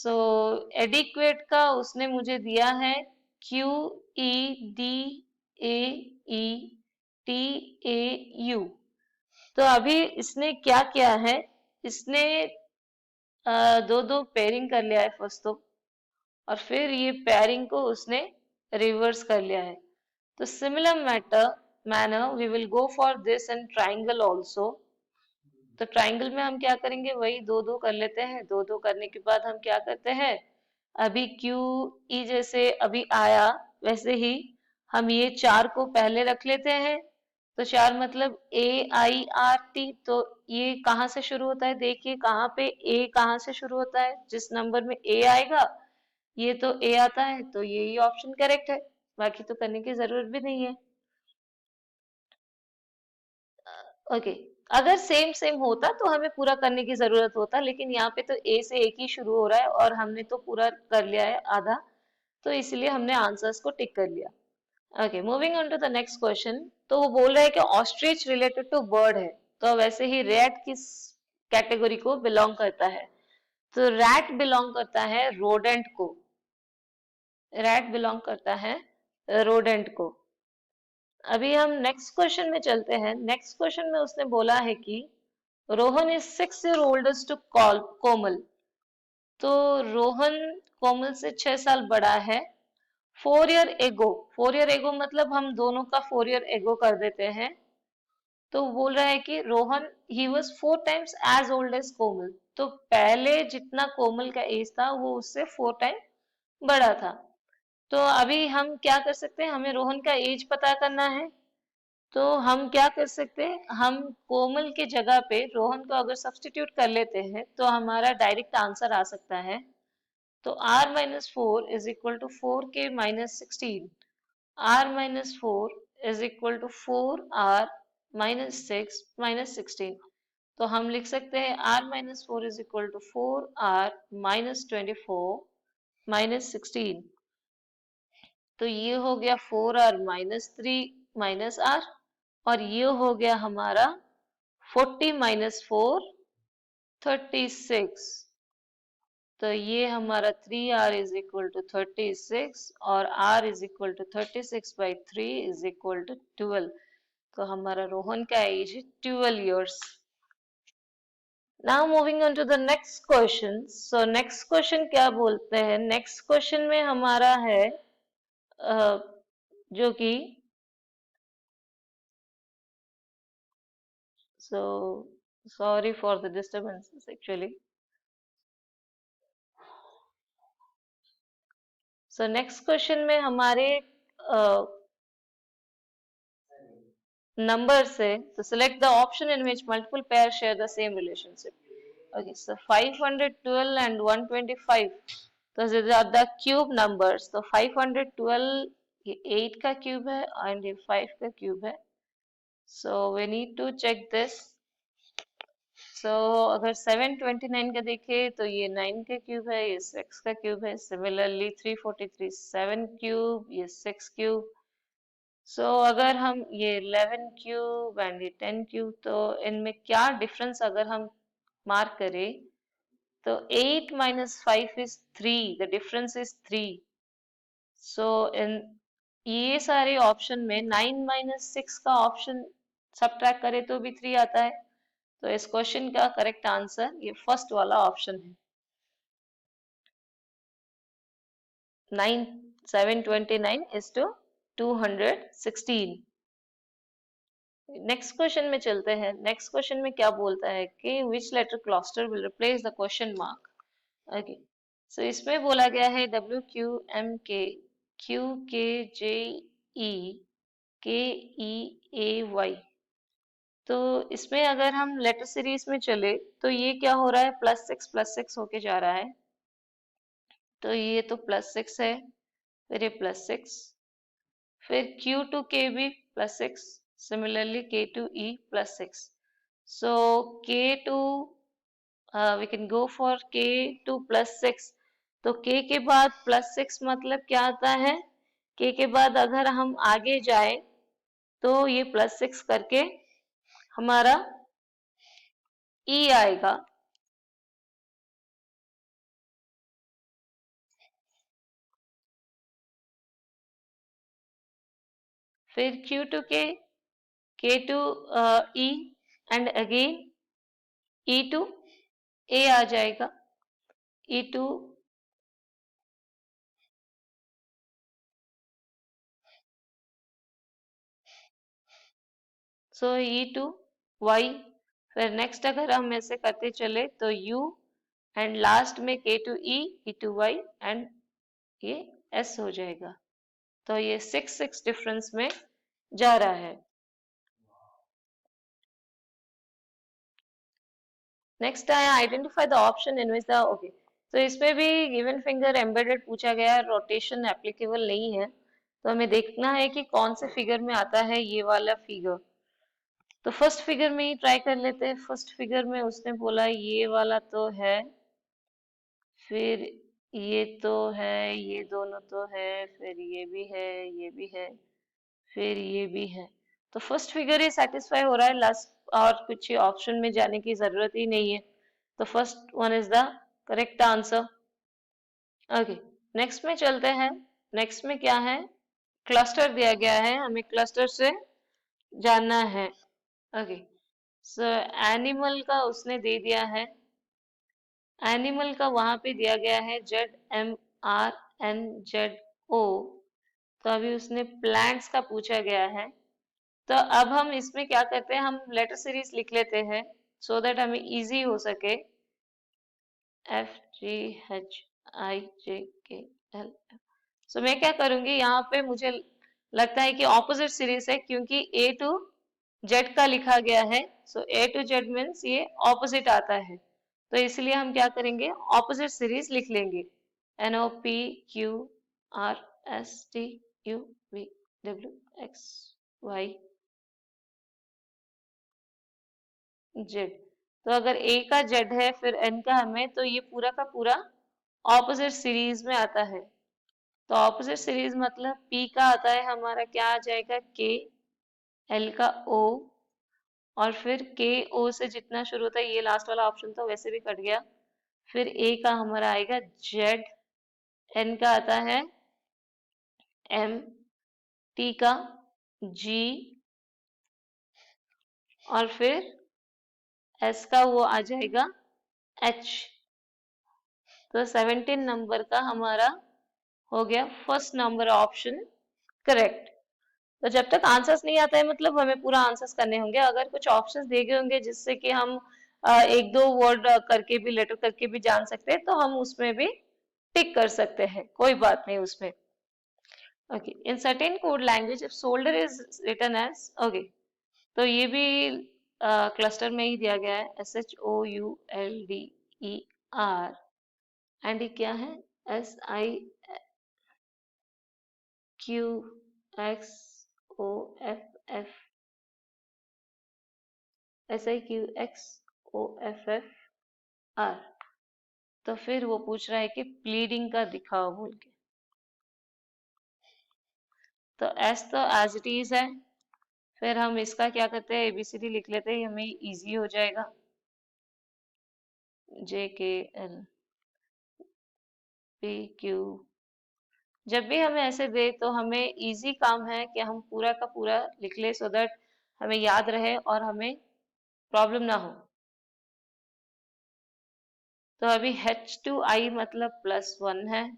सो adequate का उसने मुझे दिया है QEDAETAU। तो अभी इसने क्या किया है, इसने दो दो पेयरिंग कर लिया है फर्स्ट तो, और फिर ये पेयरिंग को उसने रिवर्स कर लिया है। तो similar manner we will go for this in triangle also. तो ट्राइंगल में हम क्या करेंगे, वही दो दो कर लेते हैं। दो दो करने के बाद हम क्या करते हैं, अभी क्यू ई जैसे अभी आया वैसे ही हम ये चार को पहले रख लेते हैं। तो चार मतलब AIRT। तो ये कहाँ से शुरू होता है, देखिए कहाँ पे ए कहाँ से शुरू होता है, जिस नंबर में ए आएगा ये तो ए आता है, तो यही ऑप्शन करेक्ट है, बाकी तो करने की जरूरत भी नहीं है। ओके, अगर सेम सेम होता तो हमें पूरा करने की जरूरत होता, लेकिन यहाँ पे तो ए से एक ही शुरू हो रहा है और हमने तो पूरा कर लिया है आधा, तो इसलिए हमने आंसर्स को टिक कर लिया। Okay, moving on to the next question. तो वो बोल रहा है कि ऑस्ट्रिच रिलेटेड टू बर्ड है, तो वैसे ही रैट किस कैटेगरी को बिलोंग करता है, तो रैट बिलोंग करता है रोडेंट को। रैट बिलोंग करता है रोडेंट को। अभी हम नेक्स्ट क्वेश्चन में चलते हैं। नेक्स्ट क्वेश्चन में उसने बोला है कि Rohan is 6 year oldest to Komal. तो रोहन कोमल से 6 साल बड़ा है। 4 year एगो, 4 year एगो मतलब हम दोनों का 4 year एगो कर देते हैं। तो बोल रहा है कि Rohan he was 4 times as old as Komal. तो पहले जितना कोमल का एज था वो उससे 4 टाइम बड़ा था। तो अभी हम क्या कर सकते हैं, हमें रोहन का एज पता करना है। तो हम क्या कर सकते हैं, हम कोमल के जगह पे रोहन को अगर सब्स्टिट्यूट कर लेते हैं तो हमारा डायरेक्ट आंसर आ सकता है। तो r-4 = 4k-16। r-4 = 4r-6 - 16। तो हम लिख सकते हैं r-4 = 4r-24 - 16। तो ये हो गया 4r-3 - r, और ये हो गया हमारा 40 - 4 36। तो ये हमारा 3r = 36 और r = 36/3 = 12। तो हमारा रोहन का age 12 years। Now moving on to the next question. So next question क्या बोलते हैं, नेक्स्ट क्वेश्चन में हमारा है जो कि so sorry for the disturbances actually। so next question में हमारे नंबर से, तो select the option in which multiple pairs share the same relationship। okay, so 512 and 125, so these are the cube numbers। तो 512 ये 8 का क्यूब है and ये 5 का क्यूब है। so we need to check this। अगर 729 का देखें तो ये 9 का क्यूब है, ये 6 का क्यूब है। सिमिलरली 343 7 क्यूब, ये 6 क्यूब। अगर हम ये 11 क्यूब एंड ये 10 क्यूब, तो इनमें क्या डिफरेंस अगर हम मार्क करें, तो 8 - 5 is 3, the difference is 3। इन ये सारे ऑप्शन में 9 - 6 का ऑप्शन सब्ट्रैक्ट करें तो भी 3 आता है। तो इस क्वेश्चन का करेक्ट आंसर ये फर्स्ट वाला ऑप्शन है। 729 is to 216। नेक्स्ट क्वेश्चन में चलते हैं। नेक्स्ट क्वेश्चन में क्या बोलता है कि which letter cluster will replace the question mark. Okay, so इसमें बोला गया है WQMK QKJE KEAY। तो इसमें अगर हम लेटर सीरीज में चले तो ये क्या हो रहा है, +6 होके जा रहा है। तो ये तो +6 है, फिर ये +6, फिर Q to K भी +6, similarly K to E +6। So K to we can go for K to +6। तो K के बाद +6 मतलब क्या आता है, K के बाद अगर हम आगे जाए तो ये +6 करके हमारा E आएगा। फिर Q to K, K to E and again E to A आ जाएगा, E to E to Y, फिर नेक्स्ट अगर हम ऐसे करते चले तो U एंड लास्ट में K to E, E to Y and ये S हो जाएगा। तो ये 6 डिफरेंस में जा रहा है। नेक्स्ट आया identify the option in which the okay, तो इसमें भी गिवन फिंगर एम्बेडेड पूछा गया है, रोटेशन एप्लीकेबल नहीं है, तो हमें देखना है कि कौन से फिगर में आता है ये वाला फिगर। तो फर्स्ट फिगर में ही ट्राई कर लेते हैं। फर्स्ट फिगर में उसने बोला ये वाला तो है, फिर ये तो है, ये दोनों तो है, फिर ये भी है, ये भी है, फिर ये भी है। तो फर्स्ट फिगर ही सेटिस्फाई हो रहा है, लास्ट और कुछ ऑप्शन में जाने की जरूरत ही नहीं है। तो first one is the correct answer. Okay, next में चलते हैं। नेक्स्ट में क्या है, क्लस्टर दिया गया है, हमें क्लस्टर से जानना है। ओके, सो एनिमल का उसने दे दिया है, एनिमल का वहां पे दिया गया है ZMRNZO, तो अभी उसने प्लांट्स का पूछा गया है। तो अब हम इसमें क्या करते हैं, हम लेटर सीरीज लिख लेते हैं सो दैट हमें इजी हो सके। FGHIJKL, सो मैं क्या करूंगी, यहाँ पे मुझे लगता है कि ऑपोजिट सीरीज है, क्योंकि A to Z का लिखा गया है, सो A to Z मीन्स ये ऑपोजिट आता है, तो इसलिए हम क्या करेंगे, ऑपोजिट सीरीज लिख लेंगे। NOPQRSTUVWXYZ, तो अगर A का Z है फिर N का हमें, तो ये पूरा का पूरा ऑपोजिट सीरीज में आता है। तो ऑपोजिट सीरीज मतलब P का आता है हमारा, क्या आ जाएगा, K, L का O, और फिर के ओ से जितना शुरू होता है, ये लास्ट वाला ऑप्शन तो वैसे भी कट गया, फिर ए का हमारा आएगा जेड, एन का आता है एम, टी का जी, और फिर एस का वो आ जाएगा एच। तो 17 नंबर का हमारा हो गया फर्स्ट नंबर ऑप्शन करेक्ट। तो जब तक आंसर्स नहीं आता है मतलब हमें पूरा आंसर्स करने होंगे। अगर कुछ ऑप्शंस दिए गए होंगे जिससे कि हम एक दो वर्ड करके भी, लेटर करके भी जान सकते हैं, तो हम उसमें भी टिक कर सकते हैं, कोई बात नहीं उसमें। Okay, in certain code language if shoulder is written as, okay, तो ये भी क्लस्टर में ही दिया गया है, SHOULDER, एंड ये क्या है, SIQXOFF, SIQXOFFR। तो फिर वो पूछ रहा है कि प्लीडिंग का दिखाओ बोल के, तो एस तो एज इट इज है, फिर हम इसका क्या करते हैं, ABCD लिख लेते हैं, हमें इजी हो जाएगा। JKLPQ, जब भी हमें ऐसे दे तो हमें इजी काम है कि हम पूरा का पूरा लिख ले, सो दैट हमें याद रहे और हमें प्रॉब्लम ना हो। तो अभी H to I मतलब +1 है,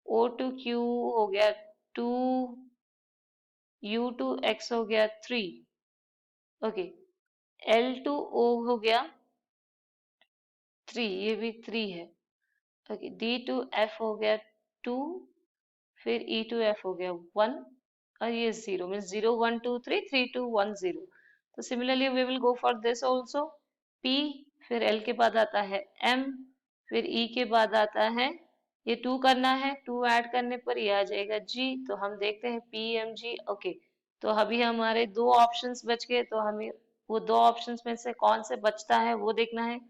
O to Q हो गया 2, U to X हो गया 3, ओके, L to O हो गया 3, ये भी 3 है, ओके, D to F हो गया 2, फिर E to F हो गया 1, और ये 0 मीन्स 0 1 2 3 3 2 1 0। तो similarly we will go for this also, P, फिर L के बाद आता है M, फिर E के बाद आता है, ये 2 करना है, 2 ऐड करने पर ये आ जाएगा G। तो हम देखते हैं PMG, ओके, तो अभी हमारे दो ऑप्शंस बच गए, तो हमें वो दो ऑप्शंस में से कौन से बचता है वो देखना है।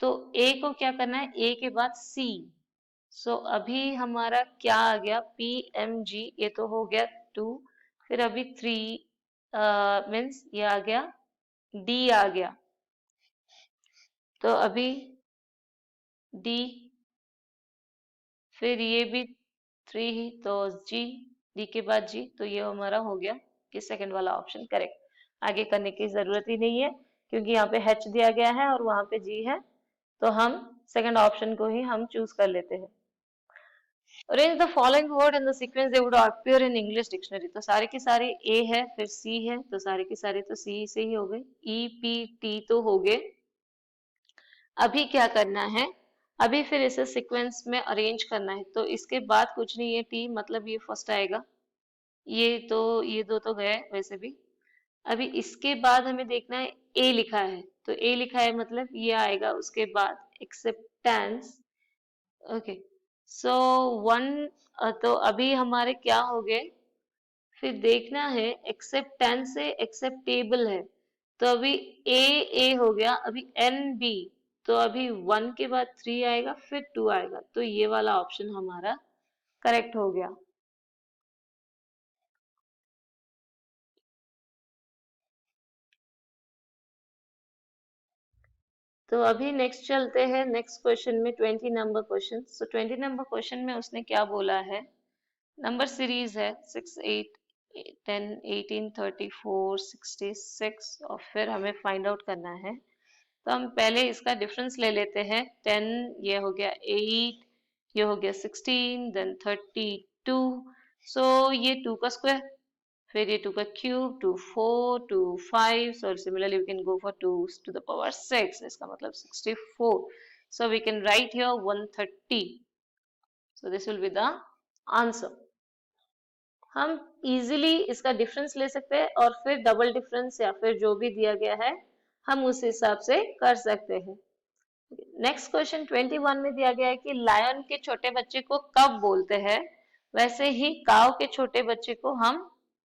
तो A को क्या करना है, A के बाद C, सो अभी हमारा क्या आ गया, PMG, ये तो हो गया 2, फिर अभी 3 मीन्स ये आ गया D आ गया, तो अभी D, फिर ये भी 3 ही, तो G, D के बाद G, तो ये हमारा हो गया कि सेकंड वाला ऑप्शन करेक्ट। आगे करने की जरूरत ही नहीं है क्योंकि यहाँ पे H दिया गया है और वहां पे G है, तो हम सेकंड ऑप्शन को ही हम चूज कर लेते हैं। Arrange the following word in the sequence they would appear in English dictionary। तो सारे के सारे A है, फिर C है, तो सारे के सारे तो C से ही हो गए। E P T तो हो गए। अभी क्या करना है, अभी फिर इसे सीक्वेंस में अरेंज करना है। तो इसके बाद कुछ नहीं है, T मतलब ये फर्स्ट आएगा। ये दो तो गए वैसे भी। अभी इसके बाद हमें देखना है A लिखा है, तो A लिखा है मतलब ये आएगा उसके बाद एक्सेप्टेंस। ओके, सो वन, तो अभी हमारे क्या हो गए, फिर देखना है एक्सेप्टेंस से एक्सेप्टेबल है, तो अभी ए हो गया, अभी एन बी, तो अभी वन के बाद थ्री आएगा फिर टू आएगा, तो ये वाला ऑप्शन हमारा करेक्ट हो गया। तो अभी नेक्स्ट चलते हैं नेक्स्ट क्वेश्चन में, 20 नंबर क्वेश्चन। सो 20 नंबर क्वेश्चन में उसने क्या बोला है, नंबर सीरीज है 6 8 10 18 34 66, और फिर हमें फाइंड आउट करना है। तो हम पहले इसका डिफरेंस ले लेते हैं। 10 ये हो गया 8, ये हो गया 16, देन 32, सो ये 2 का स्क्वायर, फिर ये 2 का cube, 2 4 2 5, so similarly we can go for 2 to the power 6, इसका मतलब 64, so we can write here 130, so this will be the answer। हम इजीली इसका डिफरेंस ले सकते हैं और फिर डबल डिफरेंस या फिर जो भी दिया गया है हम उस हिसाब से कर सकते हैं। नेक्स्ट क्वेश्चन 21 में दिया गया है कि लायन के छोटे बच्चे को कब बोलते हैं, वैसे ही काव के छोटे बच्चे को हम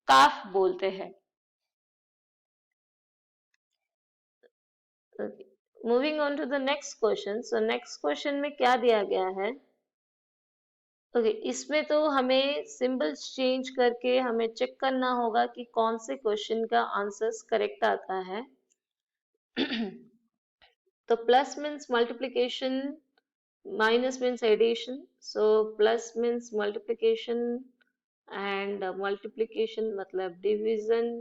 काफ बोलते हैं। Moving on to the next question. So next question में क्या दिया गया है, ओके इसमें तो हमें सिंबल्स चेंज करके हमें चेक करना होगा कि कौन से क्वेश्चन का आंसर्स करेक्ट आता है। तो plus means multiplication, minus means addition, so plus means multiplication and multiplication मतलब division,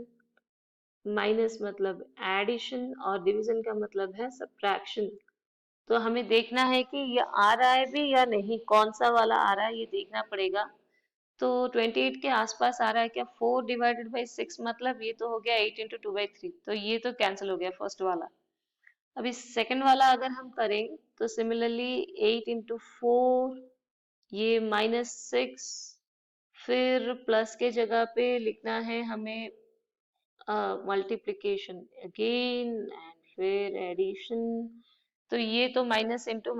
minus मतलब addition और division का मतलब है subtraction। तो हमें देखना है कि ये आ रहा है भी या नहीं, कौन सा वाला आ रहा है ये देखना पड़ेगा। तो 28 के आसपास आ रहा है क्या, 4 डिवाइडेड बाई 6 मतलब ये तो हो गया 8 इंटू 2/3, तो ये तो कैंसिल हो गया फर्स्ट वाला। अभी सेकंड वाला अगर हम करें तो सिमिलरली 8 इंटू 4, ये -6, फिर प्लस के जगह पे लिखना है हमें मल्टीप्लिकेशन अगेन एंड फिर एडिशन। तो ये तो माइनस इंटू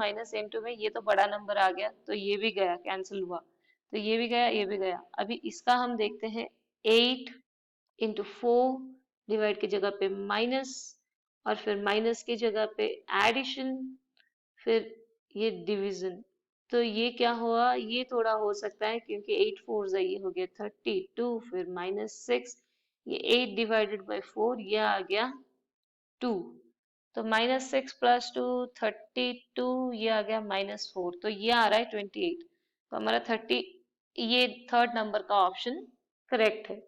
में ये तो बड़ा नंबर आ गया, तो ये भी गया कैंसिल हुआ, तो ये भी गया ये भी गया। अभी इसका हम देखते हैं 8 इंटू 4, डिवाइड की जगह पे माइनस और फिर माइनस की जगह पे एडिशन, फिर ये डिवीजन। तो ये क्या हुआ, ये थोड़ा हो सकता है क्योंकि 8 4 ये हो गया 32, फिर -6, ये 8 डिवाइडेड बाई 4 ये आ गया 2, तो -6 प्लस 2 32, ये आ गया -4, तो ये आ रहा है 28, तो हमारा 30, ये थर्ड नंबर का ऑप्शन करेक्ट है।